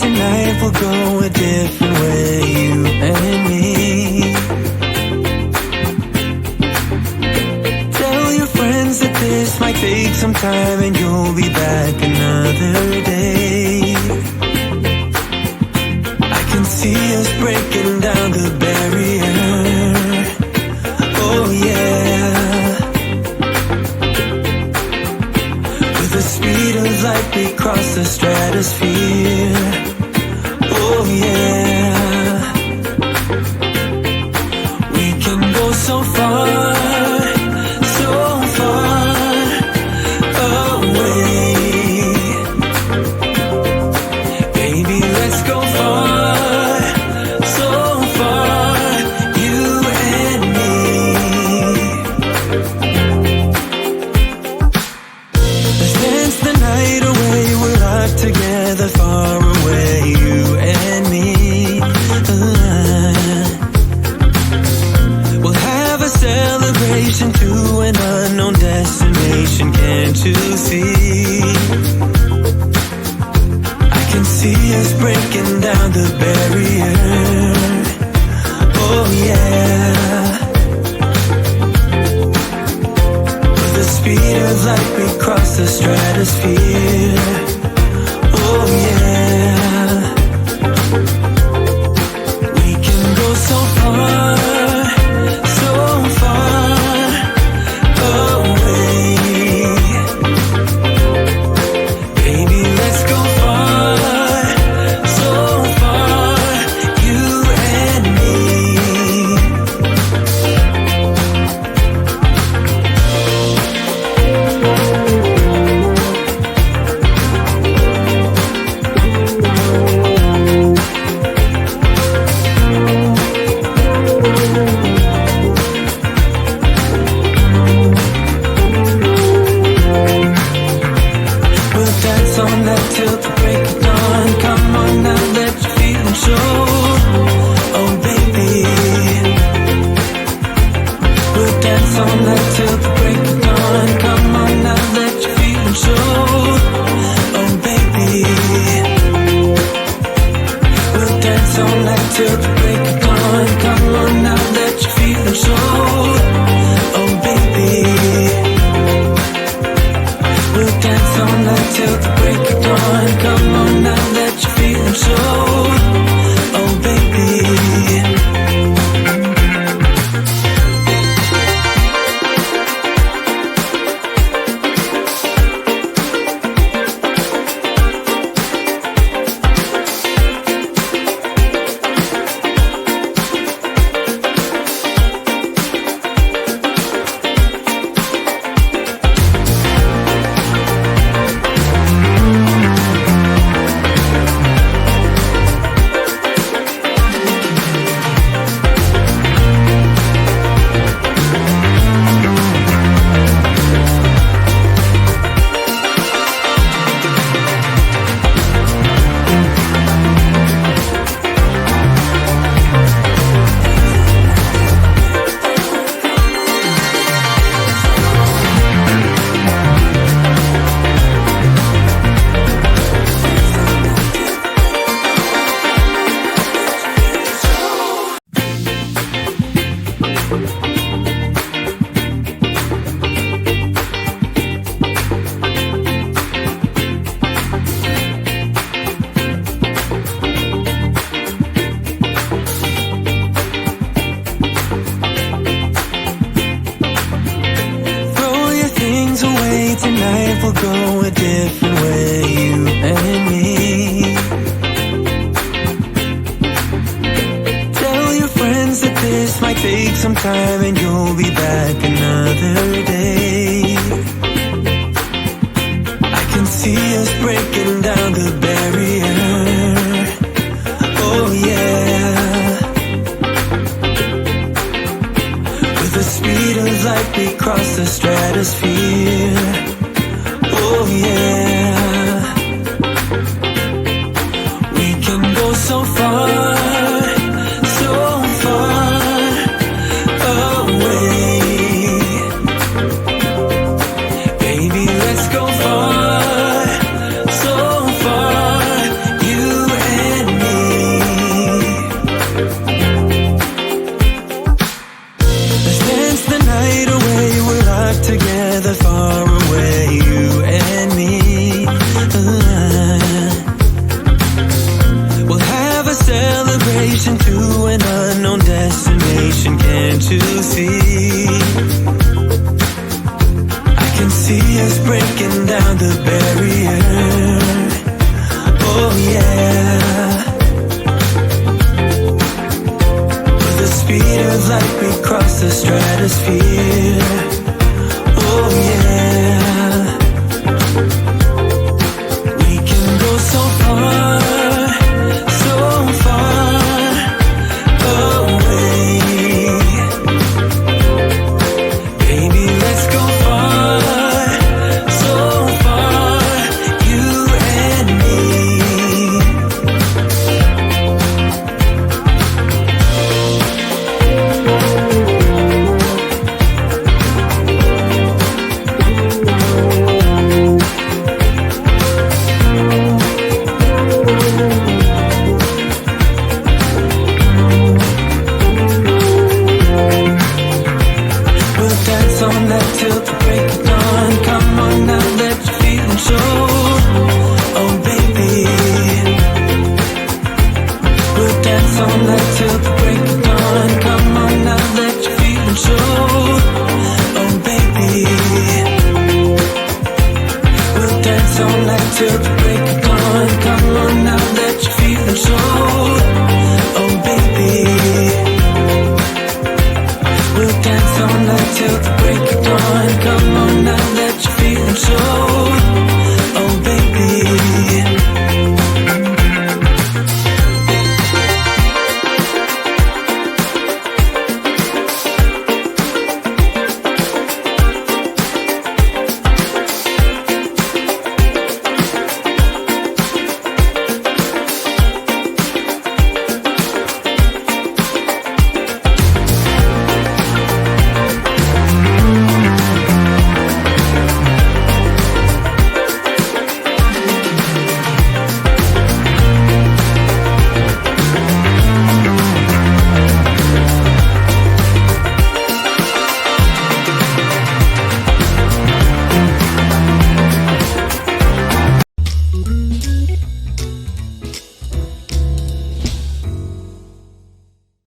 tonight will go a different way, you and me. Tell your friends that this might take some time and you'll be back another day. I can see us breaking down the barrier. Oh yeah. With the speed of light we cross the stratosphere. Oh yeah. We can go so far, so far away. Baby, let's go far, so far, you and me. Let's dance the night away, we're locked together far away, you and me. We'll have a celebration to an unknown destination, can't you see? I can see us breaking down the barrier. Oh yeah. With the speed of light we cross the stratosphere. Oh yeah. We can go so far, so far away. Baby, let's go far, so far, you and me. We'll dance all night till the break of dawn. Come on now, let your feelings show. Oh baby. We'll dance all night till the break of dawn. Come on now, let your feelings show. Oh baby. We'll dance all night till the break of dawn. Come on now, let your feelings show. Oh baby. We'll dance all night till the break of dawn. Come on now, let your feelings show. Oh baby. Tonight will go a different way, you and me. Tell your friends that this might take some time and you'll be back another day. I can see us breaking down the barrier. Oh yeah. With the speed of light we cross the stratosphere. Oh yeah. We can go so far, so far away. Baby, let's go far, so far, you and is breaking down the barrier. Oh yeah. With the speed of light we cross the stratosphere. Oh yeah. We can go so far, so far away. Baby, let's go far, so far, you and me. We'll dance all night till the break of dawn. Come on now, let your feelings show. Oh baby, we'll dance all night till the break of dawn. Come on now, let your feelings show. Oh baby, we'll dance all night till the